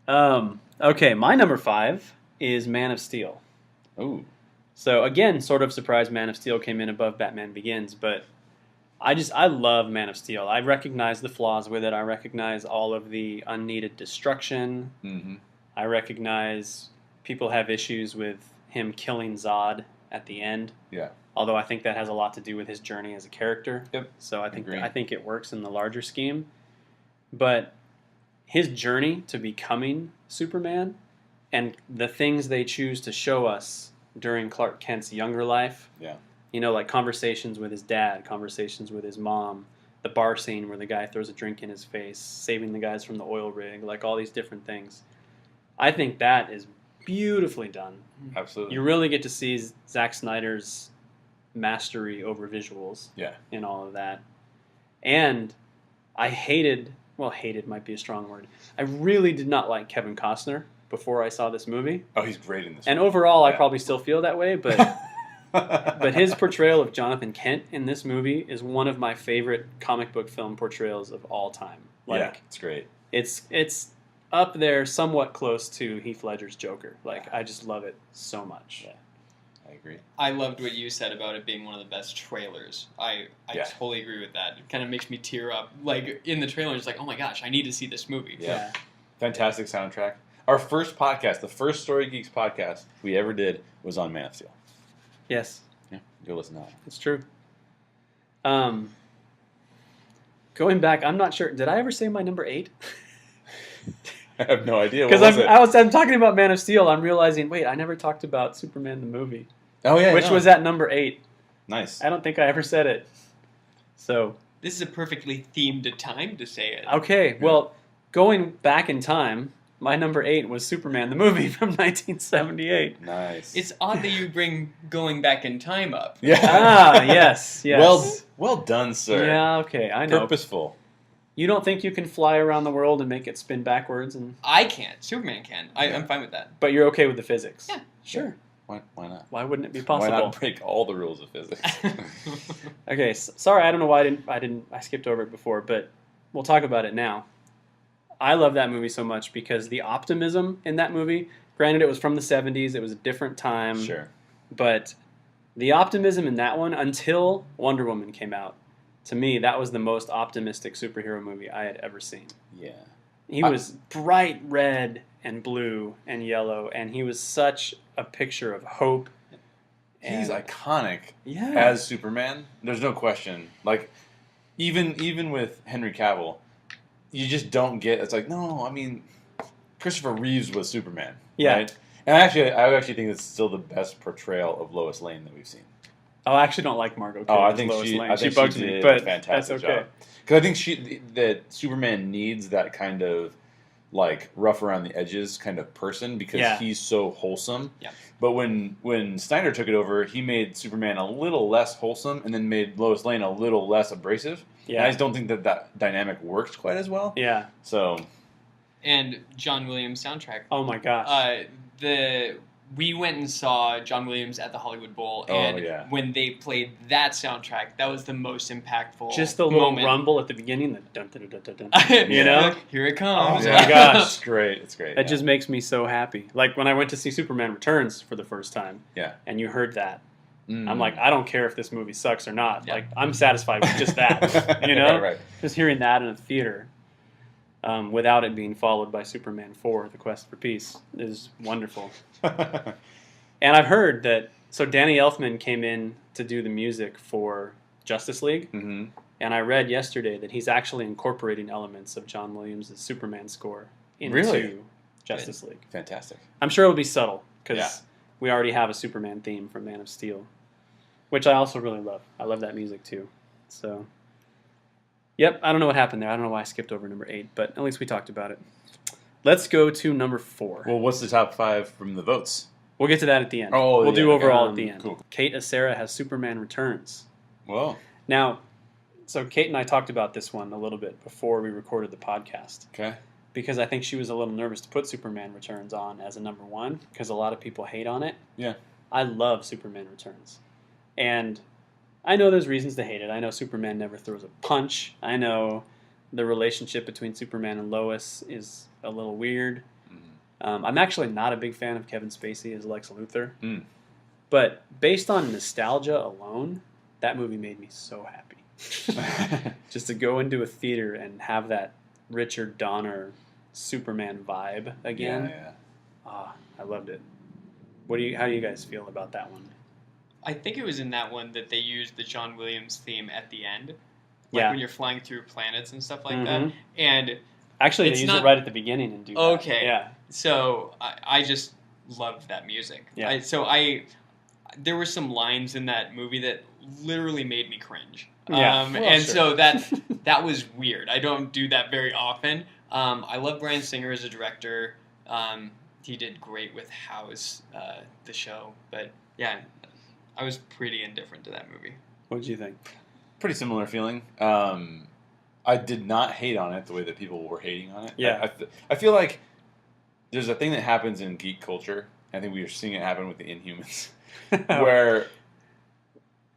Okay, my number 5 is Man of Steel. Ooh. So again, sort of surprised Man of Steel came in above Batman Begins, but I love Man of Steel. I recognize the flaws with it. I recognize all of the unneeded destruction. Mm-hmm. I recognize people have issues with him killing Zod at the end. Yeah. Although I think that has a lot to do with his journey as a character. Yep. So I think it works in the larger scheme. But his journey to becoming Superman and the things they choose to show us during Clark Kent's younger life. Yeah. You know, like conversations with his dad, conversations with his mom, the bar scene where the guy throws a drink in his face, saving the guys from the oil rig, like all these different things. I think that is beautifully done. Absolutely. You really get to see Zack Snyder's mastery over visuals in all of that. And I hated might be a strong word. I really did not like Kevin Costner before I saw this movie. Oh, he's great in this And movie. overall, I probably still feel that way, but but his portrayal of Jonathan Kent in this movie is one of my favorite comic book film portrayals of all time. Like, it's great. It's up there, somewhat close to Heath Ledger's Joker. Like, I just love it so much. Yeah, I agree. I loved what you said about it being one of the best trailers. I totally agree with that. It kind of makes me tear up. Like, in the trailer, it's like, oh my gosh, I need to see this movie. Yeah. Fantastic soundtrack. Our first podcast, the first Story Geeks podcast we ever did, was on Man of Steel. Yes. Yeah, go listen to that. It's true. Going back, I'm not sure. Did I ever say my number 8? I have no idea. Because I'm talking about Man of Steel. I'm realizing, wait, I never talked about Superman the movie. Oh yeah, which was at number 8. Nice. I don't think I ever said it. So this is a perfectly themed time to say it. Okay, well, going back in time, my number 8 was Superman the movie from 1978. Nice. It's odd that you bring going back in time up. Yeah. Yes. Well done, sir. Yeah. Okay. I know. Purposeful. You don't think you can fly around the world and make it spin backwards? I can't. Superman can. I'm fine with that. But you're okay with the physics? Yeah. Sure. Why not? Why wouldn't it be possible? Why not break all the rules of physics? Okay. Sorry, I don't know why I skipped over it before, but we'll talk about it now. I love that movie so much because the optimism in that movie, granted it was from the 70s, it was a different time. Sure. But the optimism in that one, until Wonder Woman came out, to me, that was the most optimistic superhero movie I had ever seen. Yeah. He was bright red and blue and yellow, and he was such a picture of hope. He's iconic Yeah. as Superman. There's no question. Like, even with Henry Cavill, you just don't get. It's like, no, I mean, Christopher Reeves was Superman. Yeah. Right? And I actually think it's still the best portrayal of Lois Lane that we've seen. Oh, I actually don't like Margot Kidder. I think Lois Lane. I think she bugs she did me, a but fantastic that's okay. job. Because I think that Superman needs that kind of like rough around the edges kind of person because he's so wholesome. Yeah. But when Snyder took it over, he made Superman a little less wholesome and then made Lois Lane a little less abrasive. Yeah. And I just don't think that dynamic worked quite as well. Yeah. So. And John Williams soundtrack. Oh my gosh. We went and saw John Williams at the Hollywood Bowl, and when they played that soundtrack, that was the most impactful. Just the little moment. rumble at the beginning, the dun dun dun dun dun. You know, here it comes. Oh my gosh, it's great! It's great. That just makes me so happy. Like when I went to see Superman Returns for the first time, and you heard that, I'm like, I don't care if this movie sucks or not. Yeah. Like I'm satisfied with just that. You know, right. Just hearing that in a theater. Without it being followed by Superman 4, The Quest for Peace, is wonderful. And I've heard that, so Danny Elfman came in to do the music for Justice League, and I read yesterday that he's actually incorporating elements of John Williams' Superman score into Justice League. Fantastic. I'm sure it'll be subtle, because we already have a Superman theme from Man of Steel, which I also really love. I love that music too. So... Yep, I don't know what happened there. I don't know why I skipped over number 8, but at least we talked about it. Let's go to number 4. Well, what's the top 5 from the votes? We'll get to that at the end. Oh, we'll do overall at the end. Cool. Kate Acera has Superman Returns. Whoa. Now, so Kate and I talked about this one a little bit before we recorded the podcast. Okay. Because I think she was a little nervous to put Superman Returns on as a number 1, because a lot of people hate on it. Yeah. I love Superman Returns. And... I know there's reasons to hate it. I know Superman never throws a punch. I know the relationship between Superman and Lois is a little weird. I'm actually not a big fan of Kevin Spacey as Lex Luthor, Mm. but based on nostalgia alone, that movie made me so happy. Just to go into a theater and have that Richard Donner Superman vibe again. Yeah. I loved it. How do you guys feel about that one? I think it was in that one that they used the John Williams theme at the end. Yeah. When you're flying through planets and stuff like Mhm. that. And Actually, It's they use not- it right at the beginning and do that. Okay. Yeah. so I just loved that music. Yeah. There were some lines in that movie that literally made me cringe. Yeah. And Well, sure. so that was weird. I don't do that very often. I love Bryan Singer as a director. He did great with House, the show. But yeah, I was pretty indifferent to that movie. What did you think? Pretty similar feeling. I did not hate on it the way that people were hating on it. Yeah. I feel like there's a thing that happens in geek culture. I think we are seeing it happen with the Inhumans, where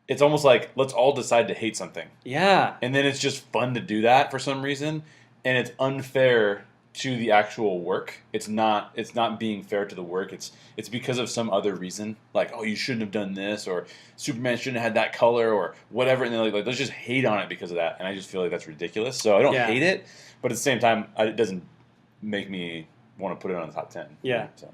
it's almost like let's all decide to hate something, Yeah. and then it's just fun to do that for some reason, and it's unfair to the actual work. It's not being fair to the work. It's because of some other reason, like, oh, you shouldn't have done this, or Superman shouldn't have had that color, or whatever, and they're like let's just hate on it because of that, and I just feel like that's ridiculous. So I don't Yeah. hate it, but at the same time, it doesn't make me want to put it on the top 10. Yeah. So